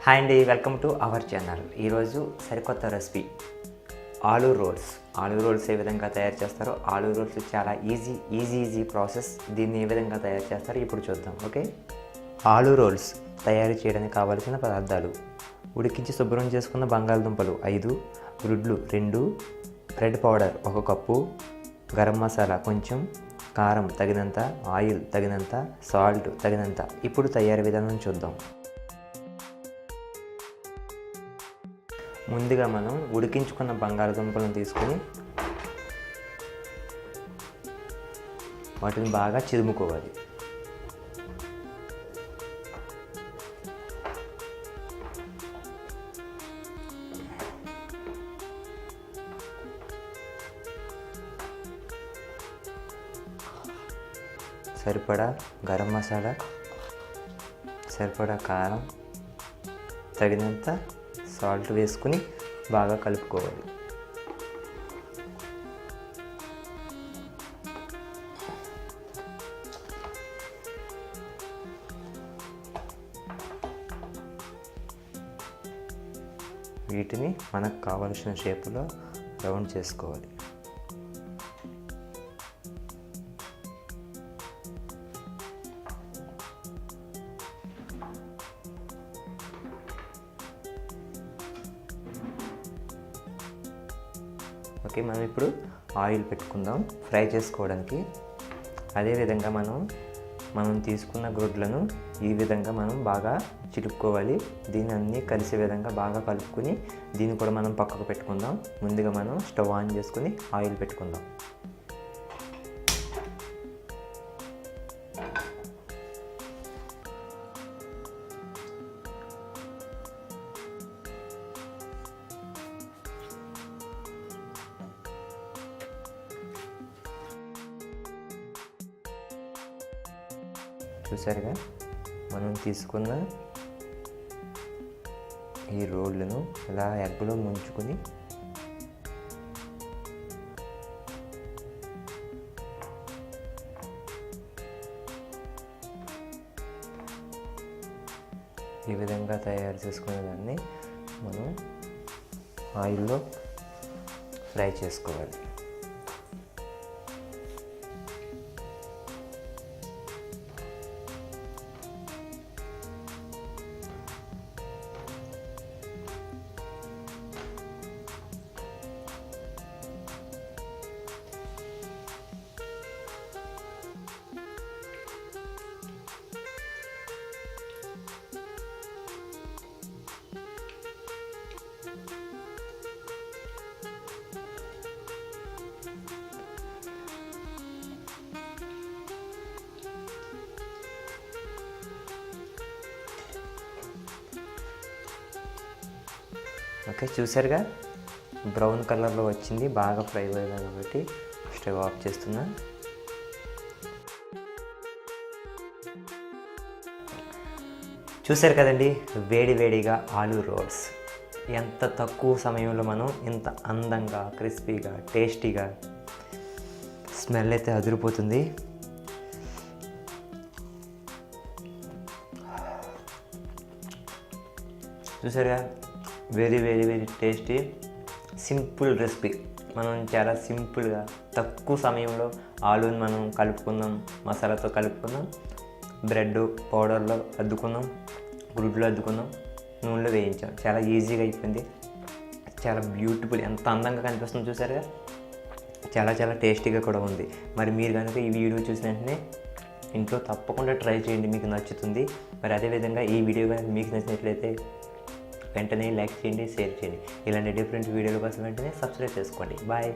Hi అండి, welcome to our channel. ఈరోజు సరికొత్త recipe aloo rolls. Aloo rolls ఏ విధంగా తయారు చేస్తారో, ఆలూ రోల్స్ చాలా ఈజీ ప్రాసెస్. దీన్ని ఏ విధంగా తయారు చేస్తారో ఇప్పుడు చూద్దాం. ఓకే, ఆలూ రోల్స్ తయారు చేయడానికి కావలసిన పదార్థాలు: ఉడికించి శుభ్రం చేసుకున్న బంగాళదుంపలు 5, గుడ్లు 2, bread powder 1 cup, garam masala కొంచెం, కారం తగినంత, ఆయిల్ తగినంత, సాల్ట్ తగినంత. ఇప్పుడు తయారీ విధానం చూద్దాం. ముందుగా మనం ఉడికించుకున్న బంగాళదుంపలను తీసుకొని వాటిని బాగా చిదుముకోవాలి. సరిపడా గరం మసాలా, సరిపడా కారం, తగినంత సాల్ట్ వేసుకుని బాగా కలుపుకోవాలి. వీటిని మనకు కావలసిన షేపులో రౌండ్ చేసుకోవాలి. ఓకే, మనం ఇప్పుడు ఆయిల్ పెట్టుకుందాం ఫ్రై చేసుకోవడానికి. అదేవిధంగా మనం తీసుకున్న గుడ్లను ఈ విధంగా మనం బాగా చిలుపుకోవాలి. దీన్ని అన్నీ కలిసే విధంగా బాగా కలుపుకొని దీన్ని కూడా మనం పక్కకు పెట్టుకుందాం. ముందుగా మనం స్టవ్ ఆన్ చేసుకుని ఆయిల్ పెట్టుకుందాం. చూసారుగా, మనం తీసుకున్న ఈ రోళ్ళను ఇలా ఎగ్గులో ముంచుకొని ఈ విధంగా తయారు చేసుకునే దాన్ని మనం ఆయిల్లో ఫ్రై చేసుకోవాలి. ఓకే, చూసారుగా బ్రౌన్ కలర్లో వచ్చింది, బాగా ఫ్రై అయ్యింది. కాబట్టి స్టవ్ ఆఫ్ చేస్తున్నా. చూసారు కదండి, వేడిగా ఆలూ రోల్స్. ఎంత తక్కువ సమయంలో మనం ఇంత అందంగా, క్రిస్పీగా, టేస్టీగా, స్మెల్ అయితే అదిరిపోతుంది. చూసారుగా, వెరీ టేస్టీ, సింపుల్ రెసిపీ. మనం చాలా సింపుల్గా తక్కువ సమయంలో ఆలూని మనం కలుపుకుందాం, మసాలాతో కలుపుకుందాం, బ్రెడ్ పౌడర్లో అద్దుకుందాం, గుడ్లో అద్దుకుందాం, నూనెలో వేయించాం. చాలా ఈజీగా అయిపోయింది. చాలా బ్యూటిఫుల్, ఎంత అందంగా కనిపిస్తుంది చూసారుగా. చాలా టేస్టీగా కూడా ఉంది. మరి మీరు కనుక ఈ వీడియో చూసిన వెంటనే ఇంట్లో తప్పకుండా ట్రై చేయండి, మీకు నచ్చుతుంది. మరి అదేవిధంగా ఈ వీడియో కనుక మీకు నచ్చినట్లయితే వెంటనే లైక్ చేయండి, షేర్ చేయండి. ఇలాంటి డిఫరెంట్ వీడియోల కోసం వెంటనే సబ్స్క్రైబ్ చేసుకోండి. బాయ్.